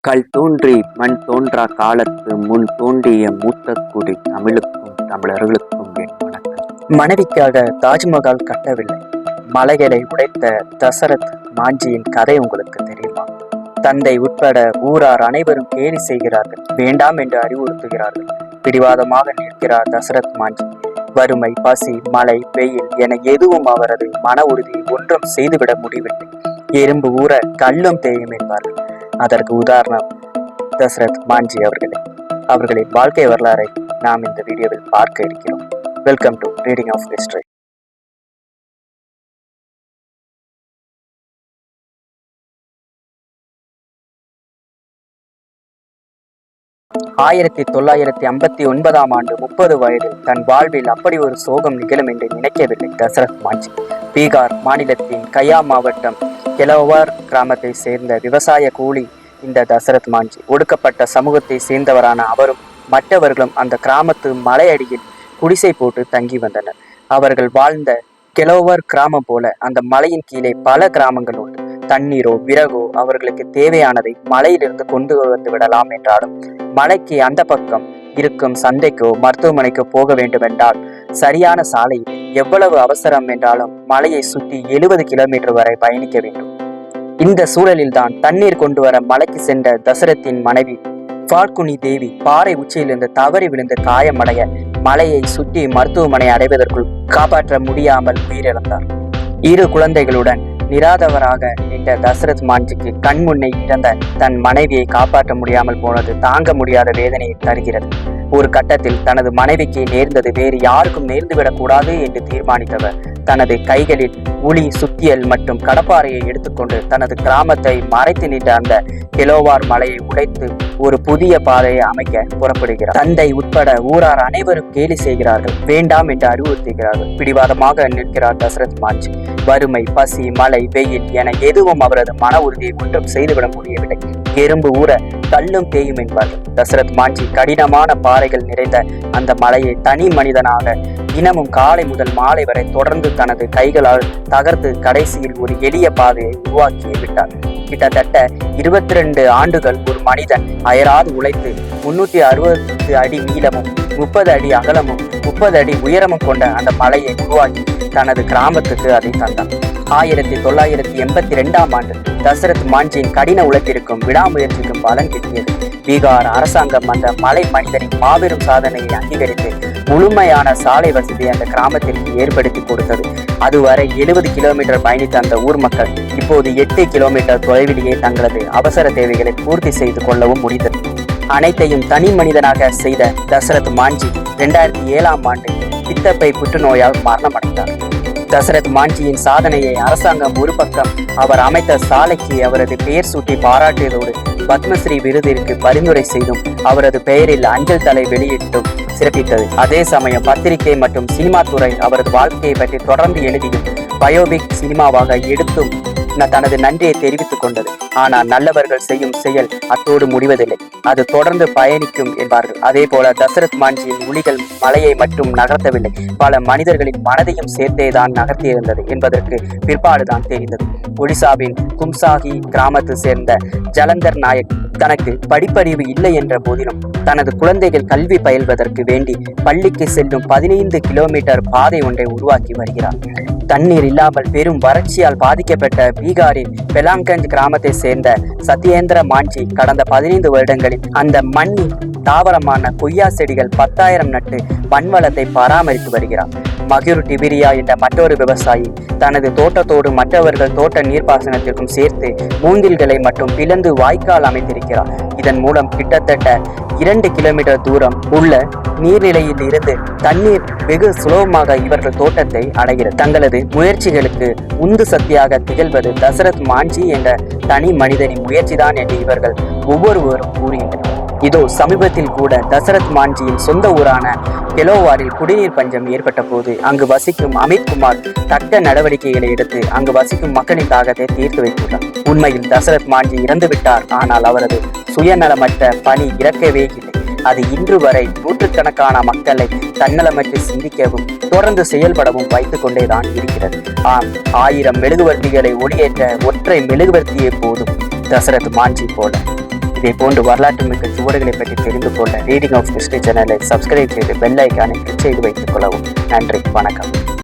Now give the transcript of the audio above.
கல் தோன்றி மண் தோன்றா காலத்து முன் தோன்றிய மூத்த குடி தமிழுக்கும் தமிழர்களுக்கும் என் வணக்கம். மனைவிக்காக தாஜ்மஹால் கட்டவில்லை, மலைகளை உடைத்த தசரத் மாஞ்சியின் கதை உங்களுக்கு தெரியுமா? தந்தை உட்பட ஊரார் அனைவரும் கேலி செய்கிறார்கள், வேண்டாம் என்று அறிவுறுத்துகிறார்கள். பிடிவாதமாக நிற்கிறார் தசரத் மாஞ்சி. வறுமை, பசி, மழை, வெயில் என எதுவும் அவரது மன உறுதி ஒன்றும் செய்துவிட முடியவில்லை. எறும்பு ஊற கல்லும் தேயும் என்பார்கள். அதற்கு உதாரணம் தசரத் மாஞ்சி அவர்களின் வாழ்க்கை வரலாறை நாம் இந்த வீடியோவில் பார்க்க இருக்கிறோம். Welcome to reading of history. ஆயிரத்தி 959 ஆண்டு 30 வயதில் தன் வாழ்வில் அப்படி ஒரு சோகம் நிகழும் என்று நினைக்கவில்லை தசரத் மாஞ்சி. பீகார் மாநிலத்தின் கயா மாவட்டம் கெலோவார் கிராமத்தை சேர்ந்த விவசாய கூலி இந்த தசரத் மாஞ்சி. ஒடுக்கப்பட்ட சமூகத்தை சேர்ந்தவரான அவரும் மற்றவர்களும் அந்த கிராமத்து மலையடியில் குடிசை போட்டு தங்கி வந்தனர். அவர்கள் வாழ்ந்த கெலோவார் கிராமம் போல அந்த மலையின் கீழே பல கிராமங்கள் உண்டு. தண்ணீரோ விறகோ அவர்களுக்கு தேவையானதை மலையிலிருந்து கொண்டு வந்து விடலாம் என்றாலும் மலைக்கு அந்த பக்கம் இருக்கும் சந்தைக்கோ மருத்துவமனைக்கோ போக வேண்டுமென்றால் சரியான சாலை எவ்வளவு அவசரம் என்றாலும் மலையை சுற்றி 70 கிலோமீட்டர் வரை பயணிக்க வேண்டும். இந்த சூழலில் தான் தண்ணீர் கொண்டு வர மலைக்கு சென்ற தசரத்தின் மனைவி ஃபால்குனி தேவி பாறை உச்சியிலிருந்து தவறி விழுந்து காயமடைய மலையை சுற்றி மருத்துவமனை அடைவதற்குள் காப்பாற்ற முடியாமல் உயிரிழந்தார். 2 குழந்தைகளுடன் நிராதவராக நின்ற தசரத் மாஞ்சிக்கு கண்முன்னே இறந்த தன் மனைவியை காப்பாற்ற முடியாமல் போனது தாங்க முடியாத வேதனையை தருகிறது. ஒரு கட்டத்தில் தனது மனைவிக்கு நேர்ந்தது வேறு யாருக்கும் நேர்ந்துவிடக் கூடாது என்று தீர்மானித்தவர் தனது கைகளில் உளி, சுத்தியல் மற்றும் கடப்பாறையை எடுத்துக்கொண்டு தனது கிராமத்தை மறைத்து நின்ற அந்த கெலோவார் மலையை உடைத்து ஒரு புதிய பாதையை அமைக்க புறப்படுகிறார். தந்தை உட்பட ஊரார் அனைவரும் கேலி செய்கிறார்கள், வேண்டாம் என்று அறிவுறுத்துகிறார்கள். பிடிவாதமாக நிற்கிறார் தசரத் மாஞ்சி. வறுமை, பசி, மழை, வெயில் என எதுவும் அவரது மன உறுதியை ஒன்றும் செய்துவிட முடியவில்லை. எறும்பு ஊற கல்லும் தேயும் என்பார்கள். தசரத் மாஞ்சி கடினமான பாறைகள் நிறைந்த அந்த மலையை தனி மனிதனாக தினமும் காலை முதல் மாலை வரை தொடர்ந்து தனது கைகளால் தகர்த்து கடைசியில் ஒரு எளிய பாதையை உருவாக்கி விட்டார். கிட்டத்தட்ட 22 ஆண்டுகள் ஒரு மனிதன் அயராது உழைத்து 360 அடி நீளமும் 30 அடி அகலமும் 30 அடி உயரமும் கொண்ட அந்த மலையை உருவாக்கி தனது கிராமத்துக்கு அதை தந்தார். 1982 ஆண்டு தசரத் மாஞ்சியின் கடின உழைப்பிற்கும் விடாமுயற்சிக்கும் பலன் கிட்டியது. பீகார் அரசாங்கம் அந்த மலை மனிதனின் மாபெரும் சாதனையை அங்கீகரித்து முழுமையான சாலை வசதி அந்த கிராமத்திற்கு ஏற்படுத்தி கொடுத்தது. அதுவரை 70 கிலோமீட்டர் பயணித்த அந்த ஊர் மக்கள் இப்போது 8 கிலோமீட்டர் தொலைவிலேயே தங்களது அவசர தேவைகளை பூர்த்தி செய்து கொள்ளவும் முடிந்தது. அனைத்தையும் தனி மனிதனாக செய்த தசரத் மாஞ்சி 2007 ஆண்டு பித்தப்பை புற்றுநோயால் மரணமடைந்தார். தசரத் மாஞ்சியின் சாதனையை அரசாங்கம் ஒரு பக்கம் அவர் அமைத்த சாலைக்கு அவரது பெயர் சூட்டி பாராட்டியதோடு பத்மஸ்ரீ விருதிற்கு பரிந்துரை செய்தும் அவரது பெயரில் அஞ்சல் தலை வெளியிட்டும் சிறப்பித்தது. அதே சமயம் பத்திரிகை மற்றும் சினிமா துறை அவரது வாழ்க்கையை பற்றி தொடர்ந்து எழுதியும் பயோபிக் சினிமாவாக எடுத்தும் தனது நன்றியை தெரிவித்துக் கொண்டது. ஆனால் நல்லவர்கள் செய்யும் செயல் அத்தோடு முடிவதில்லை, அது தொடர்ந்து பயணிக்கும் என்பார்கள். அதே போல தசரத் மாஞ்சியின் உளிகள் மலையை மட்டும் நகர்த்தவில்லை, பல மனிதர்களின் மனதையும் சேர்த்தேதான் நகர்த்தியிருந்தது என்பதற்கு பிற்பாடுதான் தெரிந்தது. ஒடிசாவின் கும்சாகி கிராமத்தை சேர்ந்த ஜலந்தர் நாயக் தனக்கு படிப்பறிவு இல்லை என்ற போதிலும் தனது குழந்தைகள் கல்வி பயில்வதற்கு வேண்டி பள்ளிக்கு செல்லும் 15 கிலோமீட்டர் பாதை ஒன்றை உருவாக்கி வருகிறார். தண்ணீர் இல்லாமல் பெரும் வறட்சியால் பாதிக்கப்பட்ட பீகாரின் பெலாங்கஞ்ச் கிராமத்தை சேர்ந்த சத்யேந்திர மாஞ்சி கடந்த 15 வருடங்களில் அந்த மண்ணின் தாவரமான கொய்யா செடிகள் 10,000 நட்டு மண்வளத்தை பராமரித்து வருகிறார். மகிர் டிபிரியா என்ற மற்றொரு விவசாயி தனது தோட்டத்தோடு மற்றவர்கள் தோட்ட நீர்ப்பாசனத்திற்கும் சேர்த்து மூங்கில்களை மட்டும் பிளந்து வாய்க்கால் அமைத்திருக்கிறார். இதன் மூலம் கிட்டத்தட்ட 2 கிலோமீட்டர் தூரம் உள்ள நீர்நிலையில் இருந்து தண்ணீர் வெகு சுலபமாக இவர்கள் தோட்டத்தை அடைகிறது. தங்களது முயற்சிகளுக்கு உந்து சக்தியாக திகழ்வது தசரத் மாஞ்சி என்ற தனி மனிதனின் முயற்சிதான் என்று இவர்கள் ஒவ்வொருவரும் கூறுகின்றனர். இதோ சமீபத்தில் கூட தசரத் மாஞ்சியின் சொந்த ஊரான கெலோவாரில் குடிநீர் பஞ்சம் ஏற்பட்ட போது அங்கு வசிக்கும் அமித் குமார் தக்க நடவடிக்கைகளை எடுத்து அங்கு வசிக்கும் மக்களின் தாகத்தை தீர்த்து வைத்துள்ளார். உண்மையில் தசரத் மாஞ்சி இறந்துவிட்டார், ஆனால் அவரது சுயநலமற்ற பணி இறக்கவே இல்லை. அது இன்று வரை நூற்றுக்கணக்கான மக்களை தன்னலமற்று சிந்திக்கவும் தொடர்ந்து செயல்படவும் வைத்துக் கொண்டேதான் இருக்கிறது. ஆம், 1000 மெழுகுவர்த்திகளை ஒளியேற்ற ஒற்றை மெழுகுவர்த்தியே போதும் தசரத் மாஞ்சி போல. இதே போன்று வரலாற்று மிக்க சுவடுகளை பற்றி தெரிந்து கொள்ள ரீடிங் ஆஃப் ஹிஸ்டரி சேனலை சப்ஸ்கிரைப் செய்து பெல் ஐக்கானை கிளிக் செய்து வைத்துக் கொள்ளவும். நன்றி, வணக்கம்.